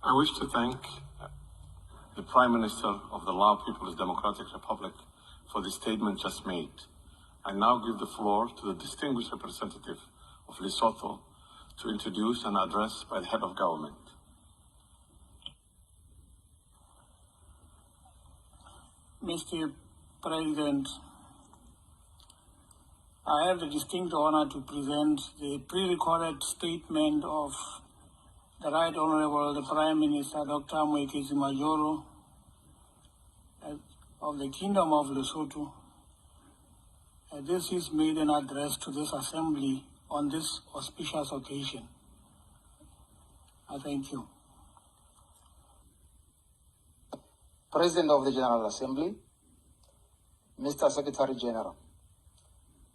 I wish to thank the Prime Minister of the Lao People's Democratic Republic for the statement just made. I now give the floor to the distinguished representative of Lesotho to introduce an address by the head of government. Mr. President, I have the distinct honor to present the pre-recorded statement of the Right Honourable the Prime Minister, Dr. Moeketsi Majoro, of the Kingdom of Lesotho. This is made an address to this Assembly on this auspicious occasion. I thank you. President of the General Assembly, Mr. Secretary General,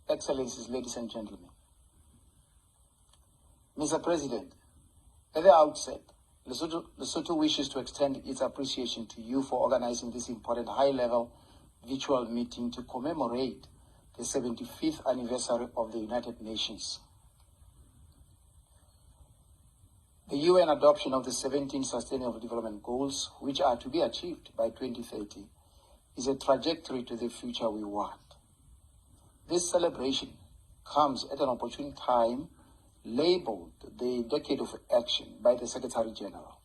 Excellencies, ladies and gentlemen. Mr. President, at the outset, Lesotho wishes to extend its appreciation to you for organizing this important high-level virtual meeting to commemorate the 75th anniversary of the United Nations. The UN adoption of the 17 Sustainable Development Goals, which are to be achieved by 2030, is a trajectory to the future we want. This celebration comes at an opportune time, labeled the Decade of Action by the Secretary General.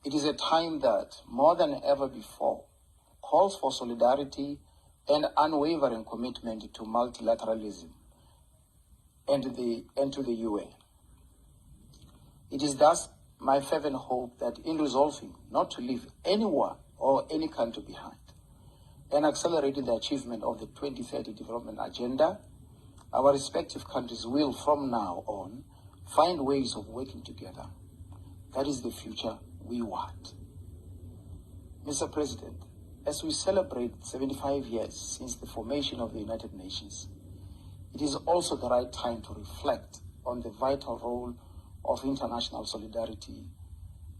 It is a time that, more than ever before, calls for solidarity and unwavering commitment to multilateralism and to the UN. It is thus my fervent hope that in resolving not to leave anyone or any country behind and accelerating the achievement of the 2030 Development Agenda, our respective countries will, from now on, find ways of working together. That is the future we want. Mr. President, as we celebrate 75 years since the formation of the United Nations, it is also the right time to reflect on the vital role of international solidarity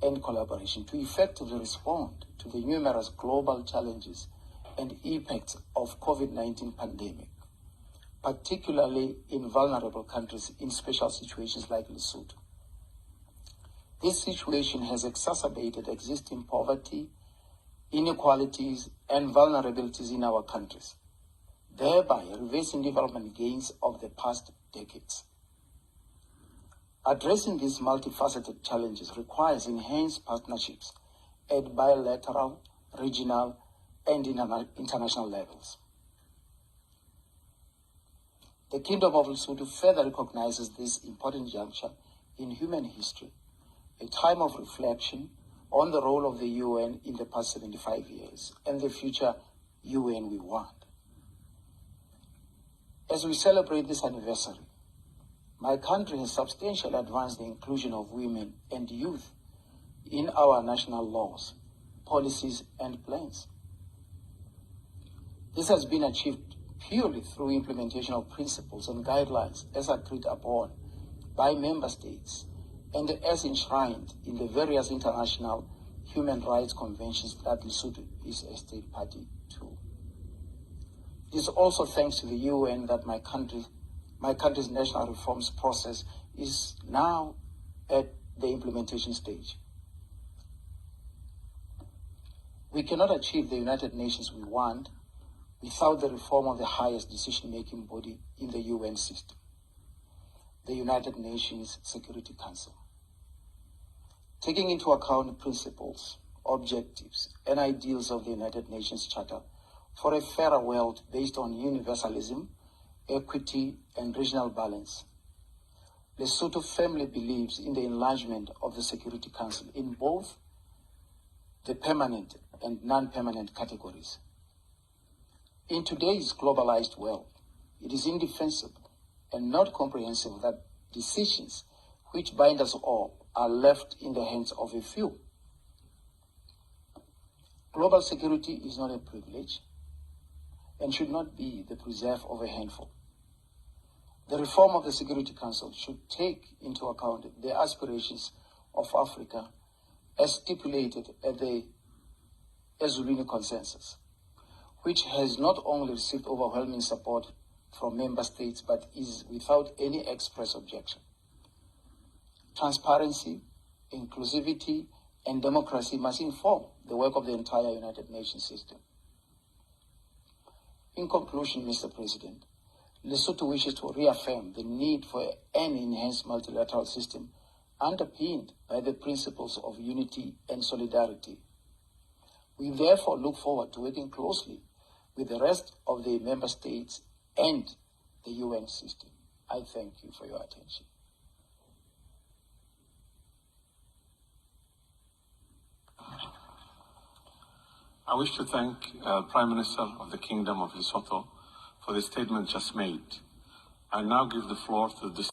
and collaboration to effectively respond to the numerous global challenges and impacts of COVID-19 pandemic, particularly in vulnerable countries in special situations like Lesotho. This situation has exacerbated existing poverty, inequalities, and vulnerabilities in our countries, thereby reversing development gains of the past decades. Addressing these multifaceted challenges requires enhanced partnerships at bilateral, regional, and international levels. The Kingdom of Lesotho further recognizes this important juncture in human history, a time of reflection on the role of the UN in the past 75 years and the future UN we want. As we celebrate this anniversary, my country has substantially advanced the inclusion of women and youth in our national laws, policies, and plans. This has been achieved purely through implementation of principles and guidelines as agreed upon by member states and as enshrined in the various international human rights conventions that Lesotho is a state party to. It is also thanks to the UN that my country's national reforms process is now at the implementation stage. We cannot achieve the United Nations we want without the reform of the highest decision-making body in the UN system, the United Nations Security Council. Taking into account principles, objectives, and ideals of the United Nations Charter for a fairer world based on universalism, equity, and regional balance, Lesotho firmly believes in the enlargement of the Security Council in both the permanent and non-permanent categories. In today's globalized world, it is indefensible and not comprehensible that decisions which bind us all are left in the hands of a few. Global security is not a privilege and should not be the preserve of a handful. The reform of the Security Council should take into account the aspirations of Africa as stipulated at the Ezulwini Consensus, which has not only received overwhelming support from member states but is without any express objection. Transparency, inclusivity, and democracy must inform the work of the entire United Nations system. In conclusion, Mr. President, Lesotho wishes to reaffirm the need for an enhanced multilateral system underpinned by the principles of unity and solidarity. We therefore look forward to working closely with the rest of the member states and the UN system. I thank you for your attention. I wish to thank Prime Minister of the Kingdom of Lesotho for the statement just made. I now give the floor to the